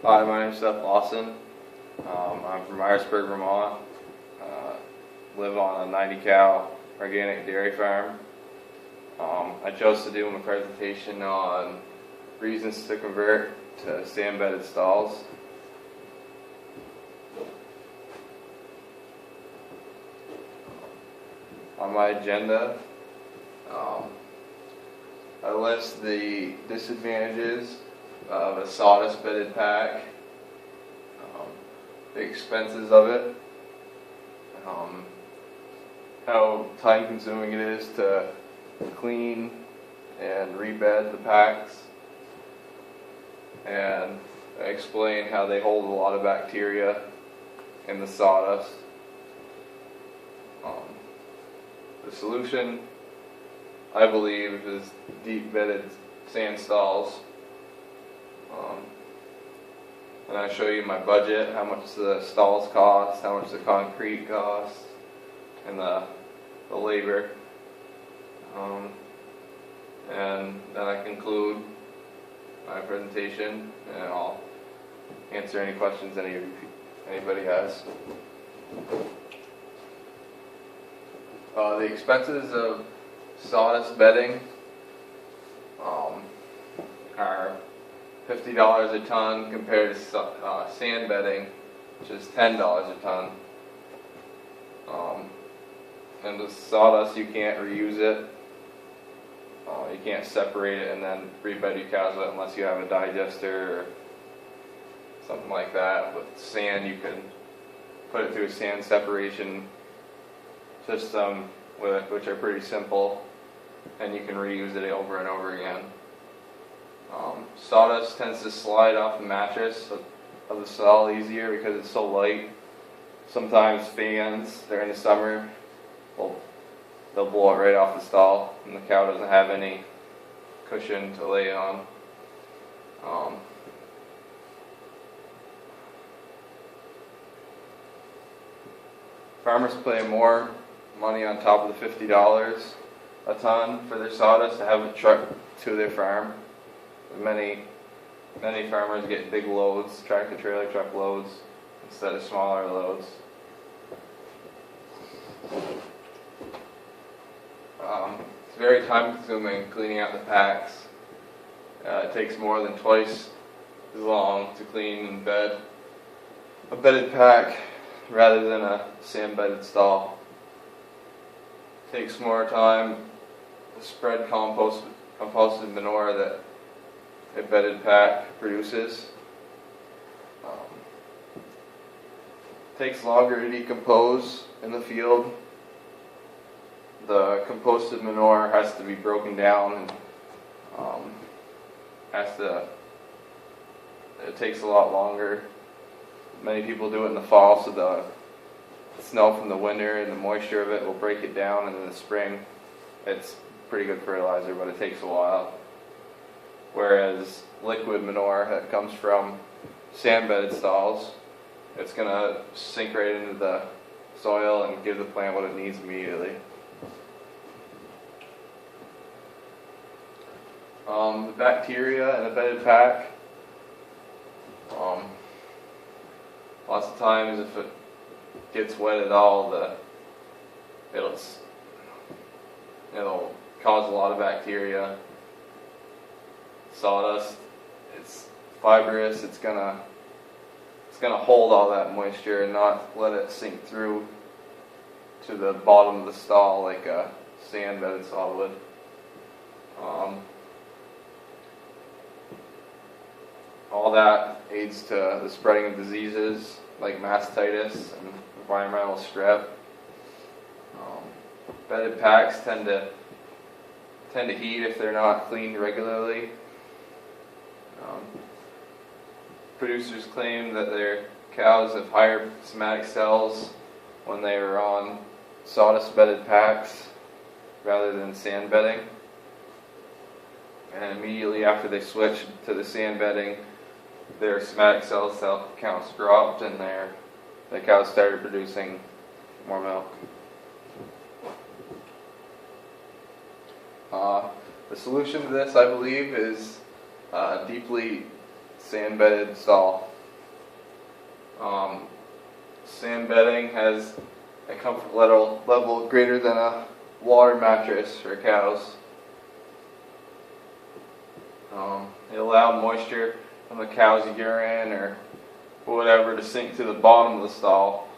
Hi, my name is Seth Lawson. I'm from Myersburg, Vermont. Live on a 90 cow organic dairy farm. I chose to do my presentation on reasons to convert to sand bedded stalls. On my agenda, I list the disadvantages of a sawdust bedded pack, the expenses of it, how time consuming it is to clean and rebed the packs, and I explain how they hold a lot of bacteria in the sawdust. The solution, I believe, is deep bedded sand stalls. And I show you my budget, how much the stalls cost, how much the concrete costs, and the labor. And then I conclude my presentation, and I'll answer any questions anybody has. The expenses of sawdust bedding are $50 a ton compared to sand bedding, which is $10 a ton. And with sawdust, you can't reuse it. You can't separate it and then rebed your cows with it unless you have a digester or something like that. With sand, you can put it through a sand separation system, which are pretty simple, and you can reuse it over and over again. Sawdust tends to slide off the mattress of the stall easier because it's so light. Sometimes fans during the summer they'll blow it right off the stall, and the cow doesn't have any cushion to lay on. Farmers pay more money on top of the $50 a ton for their sawdust to have it trucked to their farm. Many farmers get big loads, tractor trailer truck loads, instead of smaller loads. It's very time consuming cleaning out the packs. It takes more than twice as long to clean and bed a bedded pack rather than a sand bedded stall. It takes more time to spread composted manure that a bedded pack produces. It takes longer to decompose in the field. The composted manure has to be broken down and it takes a lot longer. Many people do it in the fall, so the snow from the winter and the moisture of it will break it down, and in the spring it's pretty good fertilizer, but it takes a while. Whereas liquid manure that comes from sand bedded stalls, it's going to sink right into the soil and give the plant what it needs immediately. The bacteria in a bedded pack, lots of times if it gets wet at all, it'll cause a lot of bacteria. Sawdust, it's fibrous, it's gonna hold all that moisture and not let it sink through to the bottom of the stall like a sand bedded stall would. All that aids to the spreading of diseases like mastitis and environmental strep. Bedded packs tend to heat if they're not cleaned regularly. Producers claim that their cows have higher somatic cells when they are on sawdust bedded packs rather than sand bedding. And immediately after they switch to the sand bedding, their somatic cell counts dropped and the cows started producing more milk. The solution to this, I believe, is a deeply sand bedded stall. Sand bedding has a comfort level greater than a water mattress for cows. It allows moisture from the cow's urine or whatever to sink to the bottom of the stall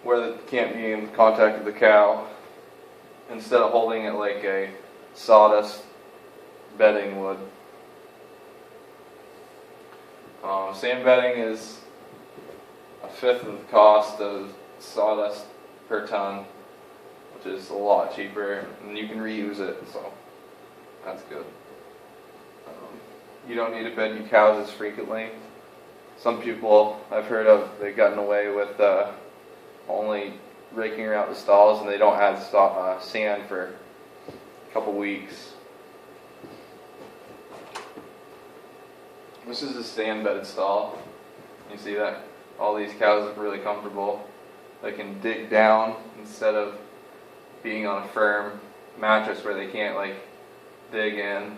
where it can't be in contact with the cow, instead of holding it like a sawdust bedding would. Sand bedding is a fifth of the cost of sawdust per ton, which is a lot cheaper, and you can reuse it, so that's good. You don't need to bed your cows as frequently. Some people I've heard of, they've gotten away with only raking out the stalls, and they don't add sand for a couple weeks. This is a sand bedded stall. You see that? All these cows look really comfortable. They can dig down instead of being on a firm mattress where they can't dig in.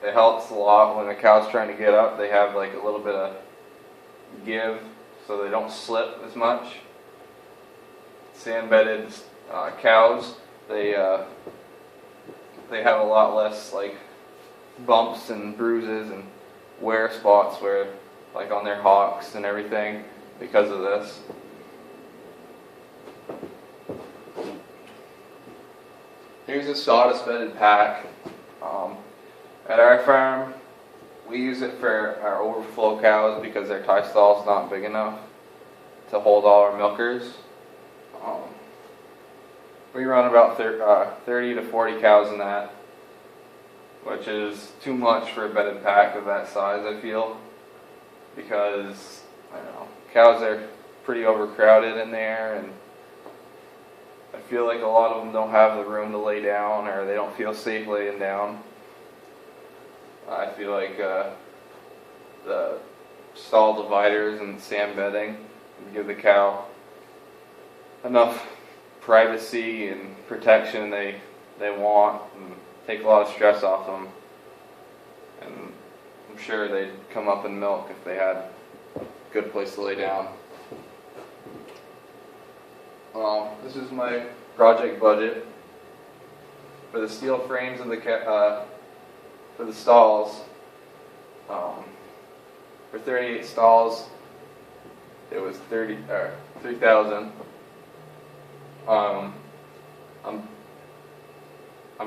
It helps a lot when a cow's trying to get up. They have a little bit of give so they don't slip as much. Sand bedded cows, they have a lot less bumps and bruises and wear spots where on their hocks and everything because of this. Here's a sawdust bedded pack. At our farm, we use it for our overflow cows because their tie stall is not big enough to hold all our milkers. We run about 30 to 40 cows in that, which is too much for a bedded pack of that size, I feel, because I don't know, cows are pretty overcrowded in there, and I feel like a lot of them don't have the room to lay down, or they don't feel safe laying down. I feel like the stall dividers and sand bedding give the cow enough privacy and protection they want, and take a lot of stress off them. And I'm sure they'd come up and milk if they had a good place to lay down. This is my project budget for the steel frames of for the stalls. For 38 stalls, it was $3,000. I'm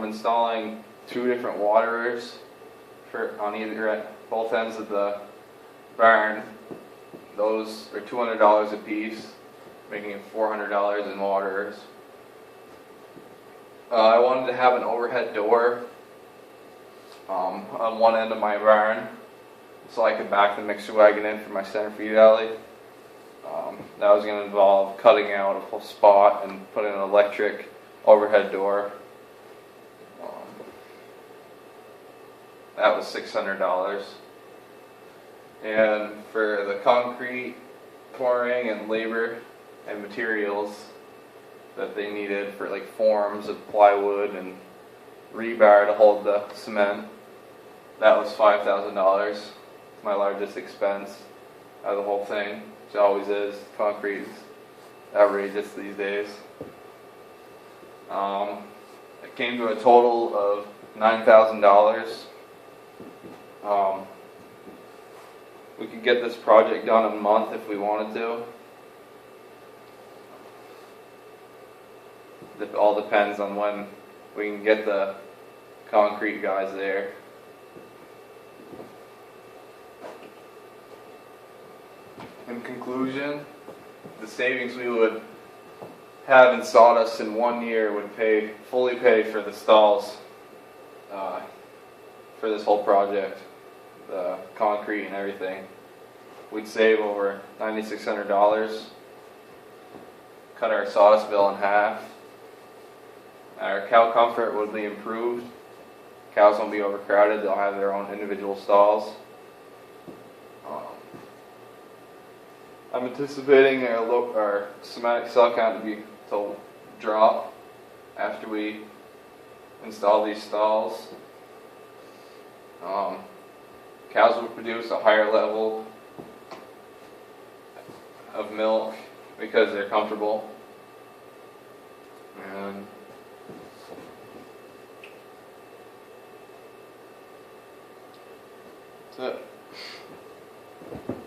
installing 2 different waterers on both ends of the barn. Those are $200 a piece, making it $400 in waterers. I wanted to have an overhead door on one end of my barn so I could back the mixer wagon in for my center feed alley. That was going to involve cutting out a whole spot and putting an electric overhead door. That was $600. And for the concrete pouring and labor and materials that they needed for forms of plywood and rebar to hold the cement, that was $5,000. My largest expense out of the whole thing, which always is. Concrete is outrageous these days. It came to a total of $9,000. We could get this project done in a month if we wanted to. It all depends on when we can get the concrete guys there. In conclusion, the savings we would have in sawdust in 1 year would fully pay for the stalls for this whole project, the concrete and everything. We'd save over $9,600, cut our sawdust bill in half. Our cow comfort would be improved. Cows won't be overcrowded. They'll have their own individual stalls. I'm anticipating our somatic cell count to drop after we install these stalls. Cows will produce a higher level milk because they're comfortable. And that's it.